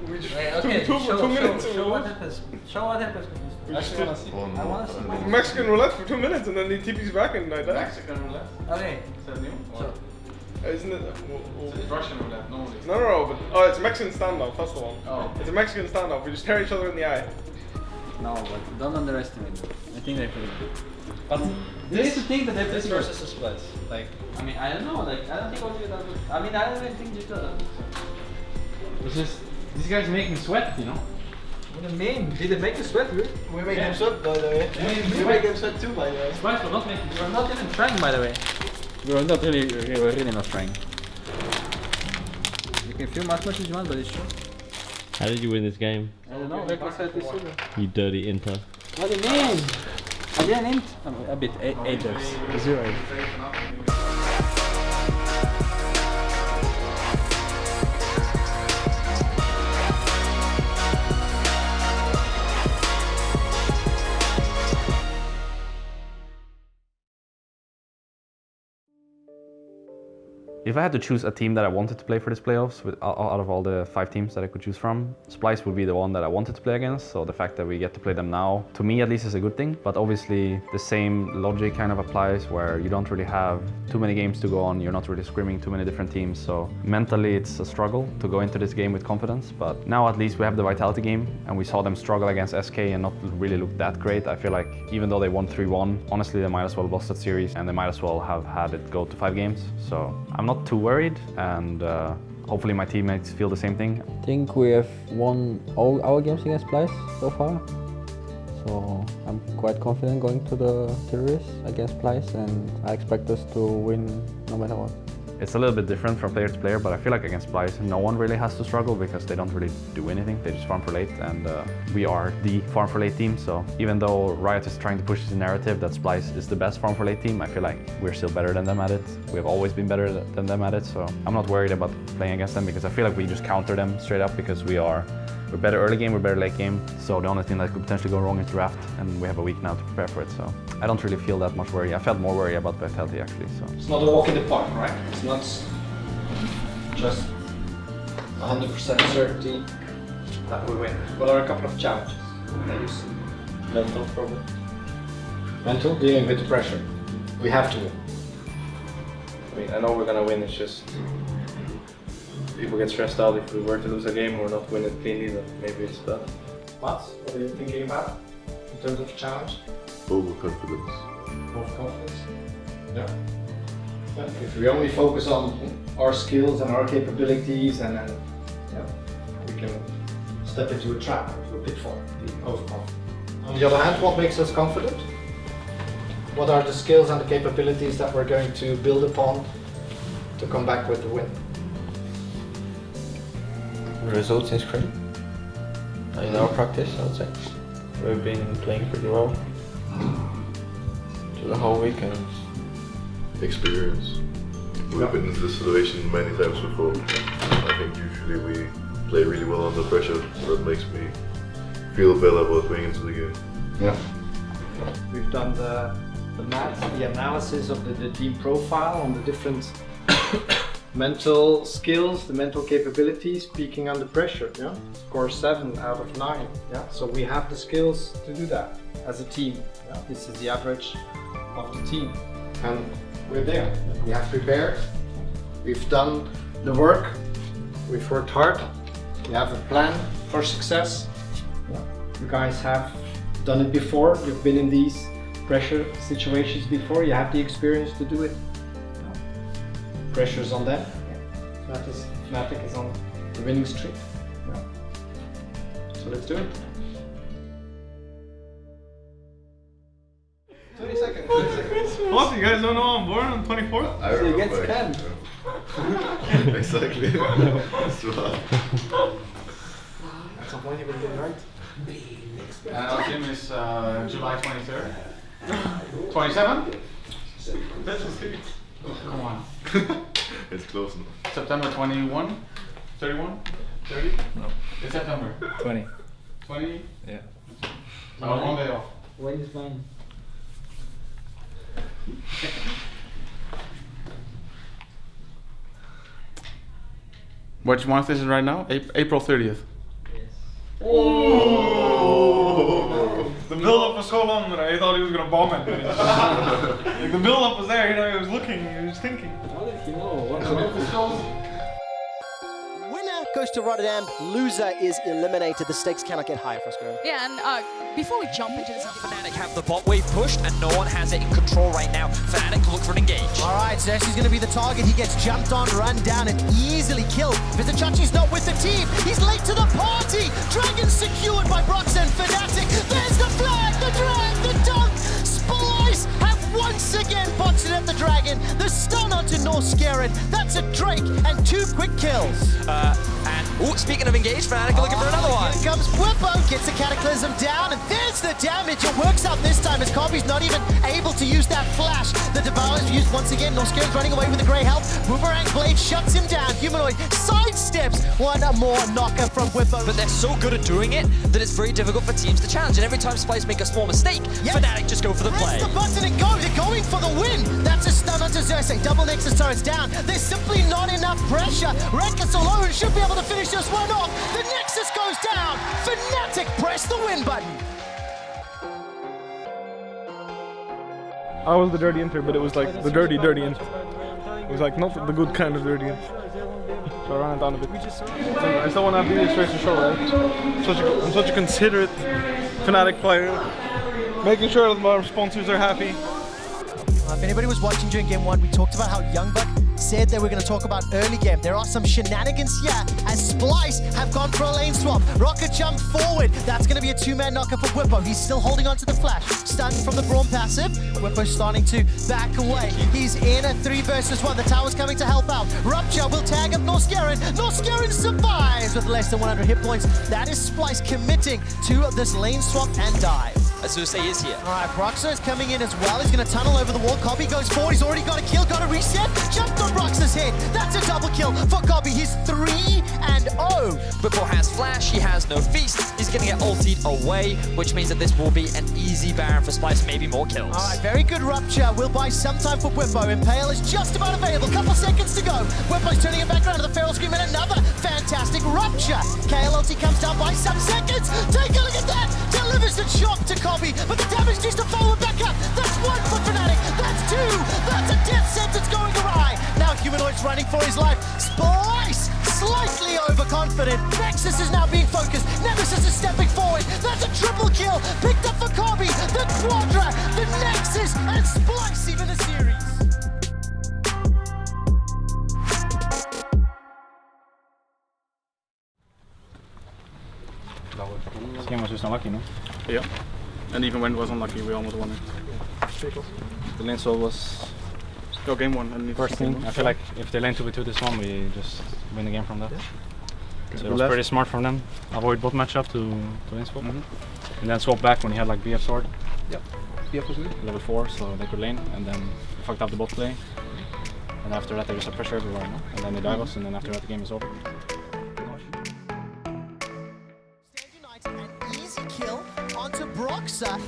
We just Okay, two minutes. Show what happens. Show what happens. We just did I wanna see. Mexican roulette for 2 minutes and then he TP's back and I die. Mexican roulette? Okay. Is that new? So, Isn't it? It's Russian roulette, normally. No, but it's a Mexican standoff, that's the one. Oh. It's a Mexican standoff, we just tear each other in the eye. no, but don't underestimate them. I think they're pretty good. But this is the thing that they're This pretty good. versus a Splyce. Like, I mean, I don't know. Like, I don't think I'll do that good. I mean, I don't even think you could. It's just these guys make me sweat, you know. what do you mean? Did it make you sweat, dude? We make them sweat, by the way. We make them sweat too, by the way. Splyce will not make me We're not even trying, by the way. We're really not trying. You can film as much as you want, but it's true. How did you win this game? I don't know. Like I said, this is. You dirty Inter. What do you mean? I didn't int. A bit. 8 bucks. 0. If I had to choose a team that I wanted to play for this playoffs, out of all the 5 teams that I could choose from, Splyce would be the one that I wanted to play against. So the fact that we get to play them now, to me at least, is a good thing. But obviously the same logic kind of applies where you don't really have too many games to go on. You're not really scrimming too many different teams. So mentally it's a struggle to go into this game with confidence. But now at least we have the Vitality game and we saw them struggle against SK and not really look that great. I feel like even though they won 3-1, honestly they might as well have lost that series and they might as well have had it go to 5 games. So I'm not too worried, and hopefully my teammates feel the same thing. I think we have won all our games against Splyce so far, so I'm quite confident going to the series against Splyce, and I expect us to win no matter what. It's a little bit different from player to player, but I feel like against Splyce, no one really has to struggle because they don't really do anything. They just farm for late, and we are the farm for late team. So even though Riot is trying to push this narrative that Splyce is the best farm for late team, I feel like we're still better than them at it. We have always been better than them at it, so I'm not worried about playing against them because I feel like we just counter them straight up because we're better early game, we're better late game. So the only thing that could potentially go wrong is draft, and we have a week now to prepare for it. So I don't really feel that much worry. I felt more worry about Vitality actually. So It's not a walk in the park, right? It's not just 100% certainty that we win. What are a couple of challenges that you see? Mental problem. Mental, dealing with the pressure. We have to win. I mean, I know we're gonna win, it's just people get stressed out if we were to lose a game or not win it cleanly, then maybe it's bad. Mats, what are you thinking about in terms of challenge? Overconfidence. Overconfidence? Yeah. If we only focus on our skills and our capabilities, and then we can step into a trap, into a pitfall, be overconfident. On the other hand, what makes us confident? What are the skills and the capabilities that we're going to build upon to come back with the win? Results in scrim. In our practice, I would say. We've been playing pretty well through the whole weekend. Experience. We've been in this situation many times before. I think usually we play really well under pressure, so that makes me feel better about going into the game. Yeah. We've done the math, the analysis of the team profile on the different mental skills, the mental capabilities, peaking under pressure. Yeah, score 7 out of 9. Yeah, so we have the skills to do that as a team. Yeah, this is the average of the team, and we're there. We have prepared. We've done the work. We've worked hard. We have a plan for success. Yeah. You guys have done it before. You've been in these pressure situations before. You have the experience to do it. Pressure's on them. Yeah. Fnatic is on the winning streak. Yeah. So let's do it. 20 seconds. 20 seconds. What? You guys don't know I'm born on 24th? I So you get remember. scammed. Exactly. That's right. At some point you will get it right. Our team is July 23rd. 27? Come on. It's close enough. September 21? 31? 30? No. It's September. 20. 20? Yeah. One day off. When is mine? Which month is it right now? April 30th. The build-up was so long that I thought he was gonna bomb it. Like the build-up was there, you know, he was looking, he was thinking. How did he know? Winner goes to Rotterdam, loser is eliminated. The stakes cannot get higher for us, girl. Yeah, and before we jump into this, Fnatic have the bot wave pushed and no one has it in control right now. Fnatic look for an engage. All right, Xerxes going to be the target. He gets jumped on, run down, and easily killed. Vizichachi's not with the team. He's late to the party. Dragon secured by Brox and Fnatic. There's the flag, the drag, the dunk. Splyce have once again botched it at the Dragon. The stun onto Nguyen. That's a Drake and 2 quick kills. Speaking of engage, Fnatic are looking for another one. Here comes Whippo, gets a Cataclysm down, and there's the damage. It works out this time as Kobe's not even able to use that flash. The Devour's used once again. Nguyen's running away with the grey health. Boomerang Blade shuts him down. Humanoid sidesteps. One more knocker from Whippo. But they're so good at doing it that it's very difficult for teams to challenge. And every time Splyce make a small mistake, Fnatic just go for the play. Press the button and go. They're going for the win. That's a stun onto Xerxes. Double Nexus turrets down. There's simply not enough pressure. Reckless alone should be able to finish this one off. The Nexus goes down. Fnatic press the win button. I was the dirty inter, but it was like the dirty inter. It was like not the good kind of dirty inter. So I ran it down a bit. I still want to have the illustration show, right? I'm such a considerate Fnatic player. Making sure that my sponsors are happy. If anybody was watching during game 1, we talked about how Youngbuck said they were going to talk about early game. There are some shenanigans here as Splyce have gone for a lane swap. Rocket jump forward. That's going to be a 2-man knocker for Whippo. He's still holding on to the flash. Stunned from the Braum passive. Whippo's starting to back away. He's in a 3 versus 1. The tower's coming to help out. Rupture will tag up Nguyen. Nguyen survives with less than 100 hit points. That is Splyce committing to this lane swap and dive. Azuse is here. All right, Broxer is coming in as well. He's going to tunnel over the wall. Kobe goes forward. He's already got a kill, got a reset. Jumped on Broxer's head. That's a double kill for Kobe. He's 3-0. Whippo has flash. He has no feast. He's going to get ultied away, which means that this will be an easy Baron for Splyce. Maybe more kills. All right, very good Rupture. We'll buy some time for Whippo. Impale is just about available. Couple seconds to go. Whippo's turning it back around to the Feral Scream and another fantastic Rupture. KLLT comes down by some seconds. Take a look at that. Delivers the chop to Kobe, but the damage needs to follow back up. That's 1 for Fnatic. That's 2. That's a death sentence going awry. Now Humanoid's running for his life. Splyce slightly overconfident. Nexus is now being focused. Nemesis is stepping forward. That's a triple kill. Picked up for Kobe. The Quadra, the Nexus, and Splyce even a series. This game was just unlucky, no? Yeah. And even when it was unlucky, we almost won it. The lane swap was Go game 1. And first thing. I feel like if they lane 2v2 this one, we just win the game from that. So it was pretty smart from them. Avoid bot matchup to lane swap. And then swap back when he had like BF sword. Yeah. BF was good. Level 4, so they could lane, and then fucked up the bot play. And after that they just had pressure everywhere, no? And then they dive us, and then after that the game is over. Kill onto Broxer,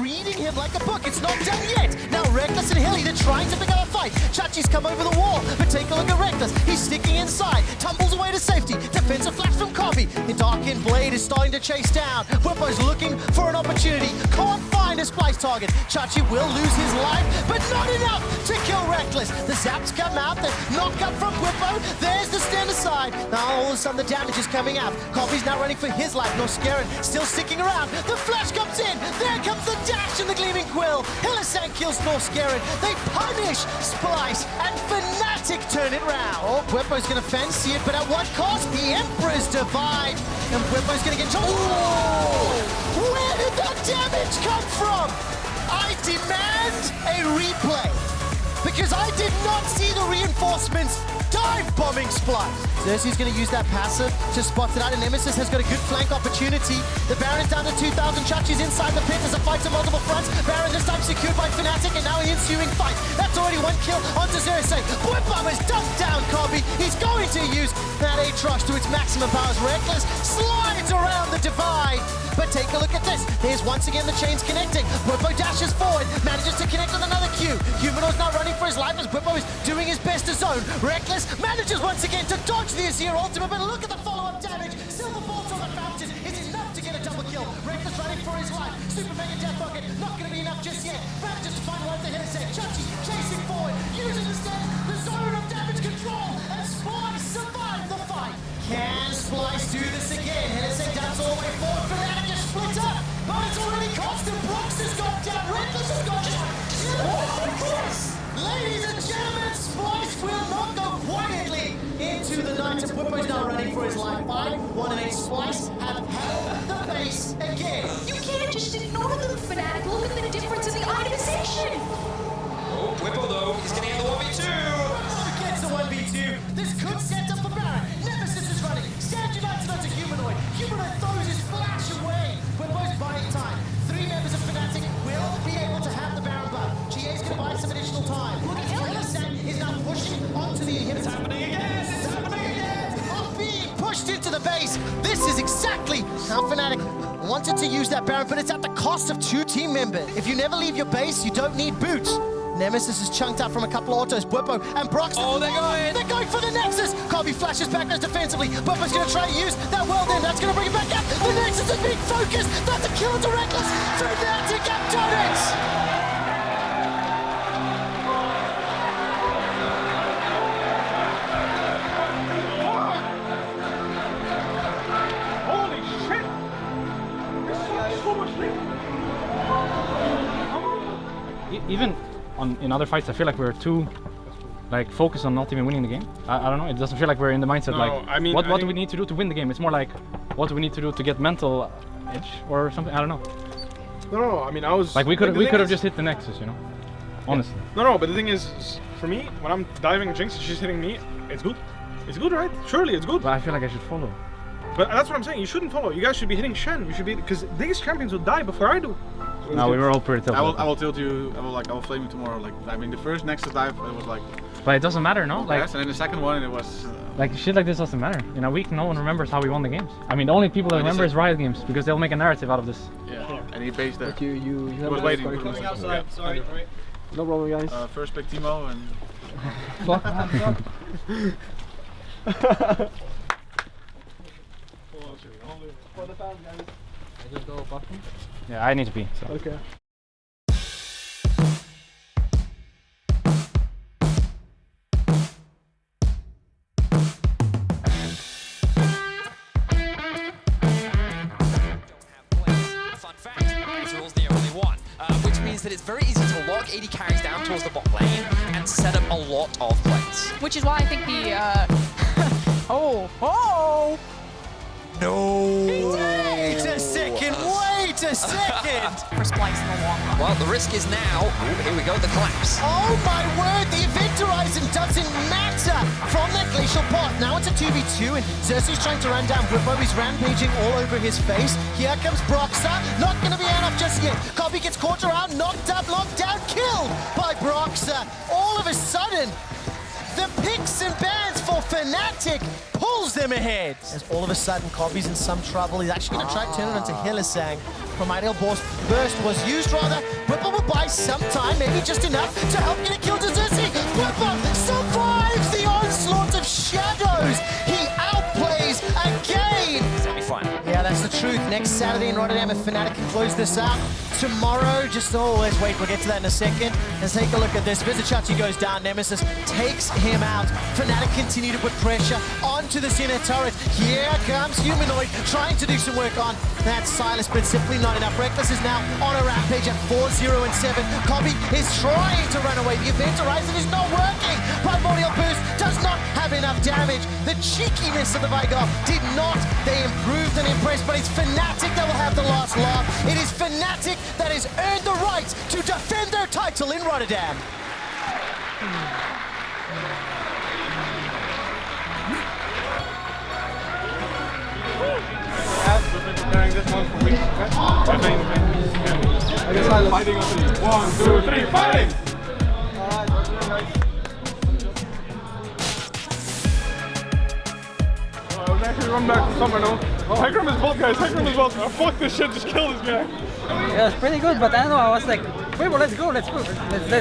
reading him like a book. It's not done yet. Now Reckless and Hilly, they're trying to pick up a fight. Chachi's come over the wall, but take a look at Reckless. He's sticking inside, tumbles away to safety. Defensive flash from Kobe. The Darkened Blade is starting to chase down. Whippo's looking for an opportunity. Can't find a Splyce target. Chachi will lose his life, but not enough to kill Reckless. The zaps come out, the knockup from Whippo. There's the stand aside. Now all of a sudden the damage is coming out. Kobe's now running for his life. Nguyen still sticking around. The flash comes in. There comes the dash and the gleaming quill. Hillisang kills Nguyen. They punish Splyce and Fnatic turn it round. Oh, Whippo's going to fancy it, but at what cost? The Emperor's divide. And Whippo's going to get... Oh! Where did that damage come from? I demand a replay. Because I did not see the reinforcements dive bombing Splyce. Xerxes going to use that passive to spot it out, and Nemesis has got a good flank opportunity. The Baron's down to 2,000. Chachi's inside the pit. There's a fight to multiple fronts. Baron this time secured by Fnatic, and now an ensuing fight. That's already 1 kill onto Xerxes. Whipbomb has dunked down Kobe. He's going to use that Aatrox to its maximum powers. Reckless slides around the divide. But take a look at this. There's once again the chains connecting. Whippo dashes forward, manages to connect with another Q. Humanoid's now running for his life as Whippo is doing his best to zone. Reckless manages once again to dodge the Azir ultimate, but look at the follow-up damage. Silver bolts on the fountain. It is enough kill. Reckless running for his life. Super Mega Death Bucket, not going to be enough just yet. Manages to find one to hit a set. Chachi chasing forward, using the zone of damage control, and Splyce survived the fight. Can Splyce do this again? Hennessy does all the way forward. Fnatic just split up, but it's already cost him. Brox has gone down. Reckless has gone down. Ladies and gentlemen, Splyce will not go quietly into the night. And Whippo's now running for his life. 5-1-8. Splyce have held the base again. You can't just ignore them, Fnatic. Look at the difference in the itemization. Oh, Whippo though, he's gonna get the 1v2. Gets the 1v2. This could set up for Baron. Nemesis is running. Stand United onto Humanoid. Humanoid throws his flash away. Whippo's buying time. 3 members of Fnatic will be able to have the Baron buff. GA's gonna buy some additional time. Look at Helisan is now pushing onto the inhibitor. It's happening again! It's happening again! Off being pushed into the base. This is exactly how Fnatic wanted to use that Baron, but it's at the cost of 2 team members. If you never leave your base, you don't need boots. Nemesis is chunked out from a couple of autos. Whippo and Brox. Oh, they're going! They're going for the Nexus! Kobe flashes back as defensively. Whippo's going to try to use that Whirlwind. That's going to bring it back up. The Nexus is being focused. That's a kill into Reckless. Fnatic have done it! Holy shit! This is so much lead. Even in other fights, I feel like we're too focused on not even winning the game. I don't know. It doesn't feel like we're in the mindset what do we need to do to win the game? It's more like what do we need to do to get mental edge or something. I don't know. No, I mean I was we could have just hit the Nexus, you know. Honestly. No, but the thing is, for me, when I'm diving Jinx and she's hitting me, it's good. It's good, right? Surely it's good. But I feel like I should follow. But that's what I'm saying. You shouldn't follow. You guys should be hitting Shen. You should be, because these champions will die before I do. No, we were all pretty tough. I will tilt you. I will flame you tomorrow. I mean, the first Nexus dive, it was like. But it doesn't matter, no? Yes, and then the second one, it was. Shit like this doesn't matter. In a week, no one remembers how we won the games. I mean, the only people that remember is Riot Games because they'll make a narrative out of this. Yeah. And he based there. But you He was waiting. Going outside. Sorry. No problem, guys. First pick Timo and. Fuck. For the fans, guys. I just go bottom. Yeah, I need to pee. So. Okay. Fun fact, Ezreal's the only one, which means that it's very easy to lock AD carries down towards the bot lane and set up a lot of plays. Which is why I think the No! Wait a second! Wait a second! for Splyce in the long run. Well, the risk is now. Ooh, here we go, the collapse. Oh my word, the event horizon doesn't matter from that glacial pot. Now it's a 2v2 and Xerxes trying to run down Whippo. He's rampaging all over his face. Here comes Broxa. Not going to be enough just yet. Kobe gets caught around, knocked up, knocked down, killed by Broxa. All of a sudden, the picks and bans for Fnatic pulls them ahead. As all of a sudden, Kobe's in some trouble. He's actually going to try to turn it into Hylissang. Primordial Burst was used rather. Whippo will buy some time, maybe just enough to help get a kill to Xerxes. Whippo survives the onslaught of shadows. He outplays again. Semi-final. Yeah, that's the truth. Next Saturday in Rotterdam, if Fnatic can close this out. Tomorrow, let's wait, we'll get to that in a second. Let's take a look at this. Vizichachi goes down, Nemesis takes him out. Fnatic continue to put pressure onto the center turret. Here comes Humanoid, trying to do some work on that Silas, but simply not enough. Reckless is now on a rampage at 4-0 and 7. Kobe is trying to run away. The event horizon is not working. Primordial Boost does not have enough damage. The cheekiness of the Vigor did not. They improved and impressed, but it's Fnatic that will have the last laugh. It is Fnatic that has earned the right to defend their title in Rotterdam. We've been preparing this one for weeks. Fighting on 3. 1, 2, 3, fighting! I was actually run back from somewhere now. Heckram is bot, guys. Heckram is bot. Oh, fuck this shit, just kill this guy. Yeah, it's pretty good, but I don't know, I was like, wait, well, let's go, let's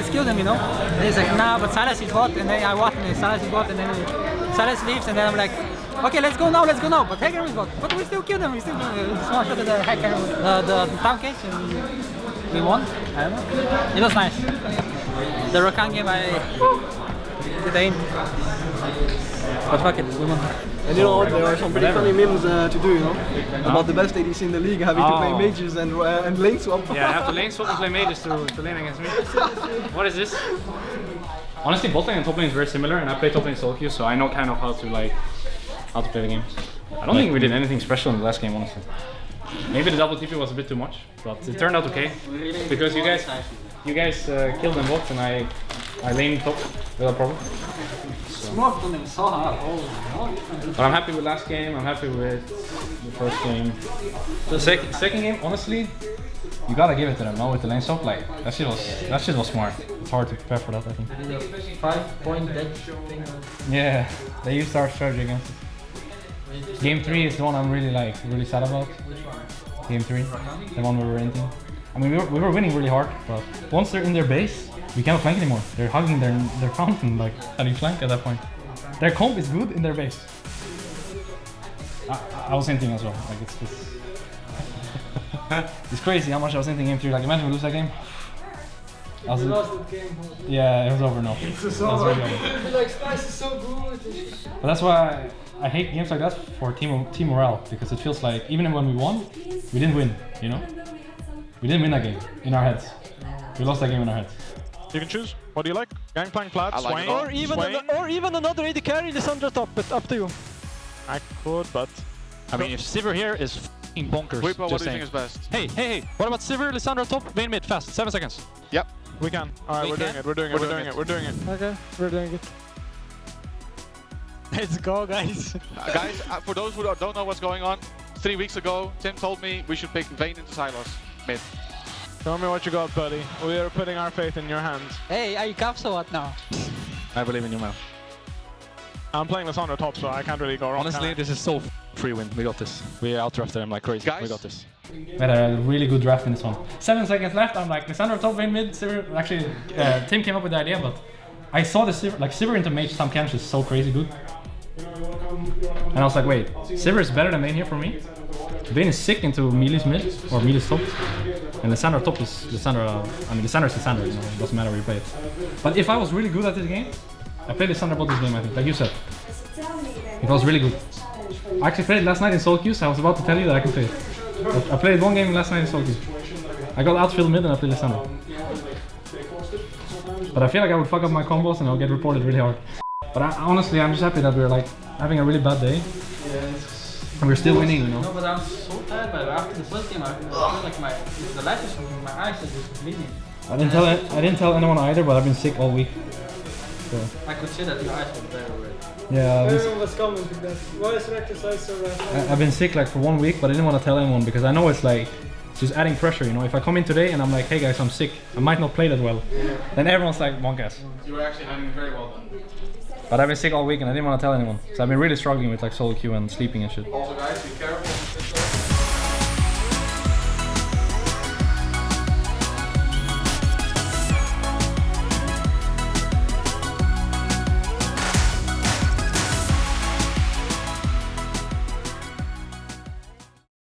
kill them, you know? And he's like, nah, but Silas is bot, and then I walk, and then Silas is bot, and then Silas leaves, and then I'm like, Okay, let's go now. But Hacker is bot. But we still kill them. We still smash at the Hacker, the town cage, and we won. I don't know. It was nice. The Rakan game, I did aim. But fuck it, we won. And you know what, there are some pretty funny memes to do, you know? About the best ADC in the league having to play mages and lane swap. Yeah, I have to lane swap and play mages to lane against me. What is this? Honestly, bot lane and top lane is very similar, and I play top lane solo queue, so I know kind of how to play the game. I don't think we did anything special in the last game, honestly. Maybe the double TP was a bit too much, but it turned out okay. Because you guys killed them both, and I lane top without problem. So. But I'm happy with last game, I'm happy with the first game. The second game, honestly, you gotta give it to them, no? With the lane swap, like, that shit was smart. It's hard to prepare for that, I think. 5-point deck thing. Yeah, they used our strategy against us. Game 3 is the one I'm really sad about. Which one? Game 3, the one we were renting. I mean, we were winning really hard, but once they're in their base, we cannot flank anymore. They're hugging their fountain, like, how do you flank at that point? Their comp is good in their base. I was hinting as well, like it's crazy how much I was hinting game 3, like imagine we lose that game. We lost that game. Yeah, it was over now. It's over. Like, Splyce is so good. But that's why I hate games like that for team morale, because it feels like even when we won, we didn't win, you know? We didn't win that game in our heads. We lost that game in our heads. You can choose. What do you like? Gangplank, flat, Swain, or even another AD carry, Lissandra top, but up to you. I could, but I mean, if Sivir here is f***ing bonkers. Reaper, what do you think is best? Hey, what about Sivir, Lissandra top, Vayne mid, fast, 7 seconds. Yep, we can. Alright, we're doing it. Okay, we're doing it. Let's go, guys. Guys, for those who don't know what's going on, 3 weeks ago, Tim told me we should pick Vayne into Silos mid. Tell me what you got, buddy. We are putting our faith in your hands. Hey, are you caps or what now? I believe in you, man. I'm playing Lissandra top, so I can't really go wrong. Honestly, this is so free win. We got this. We outdrafted them like crazy. Guys? We got this. We had a really good draft in this one. 7 seconds left. I'm like, Lissandra top, Vayne mid, Sivir. Actually, Tim came up with the idea, but I saw the Sivir, like Sivir into mage Sam Camps is so crazy good. And I was like, wait, Sivir is better than Vayne here for me. Vayne is sick into Melee's mid, or Melee's top. And Lissandra top is Lissandra, I mean Lissandra is Lissandra, you know, it doesn't matter where you play it. But if I was really good at this game, I played Lissandra bot this game, I think, like you said. It was really good. I actually played it last night in solo queues, I was about to tell you that I can play it. I played one game last night in solo queues. I got outfield mid and I played Lissandra. But I feel like I would fuck up my combos and I'll get reported really hard. But honestly, I'm just happy that we're like having a really bad day. And we're still winning, you know. No, but I'm so tired, but after the first game, I feel like the light is from my eyes are just bleeding. I didn't tell anyone either, but I've been sick all week. So. I could see that your eyes were very red. Yeah. Everyone was commenting that. Why is Reckless eyes so red? I've been sick like for 1 week, but I didn't want to tell anyone because I know it's like just adding pressure, you know. If I come in today and I'm like, hey guys, I'm sick, I might not play that well. Then everyone's like, monk ass. You were actually handling it very well done. But I've been sick all week and I didn't want to tell anyone. So I've been really struggling with like solo queue and sleeping and shit. Also guys, be careful.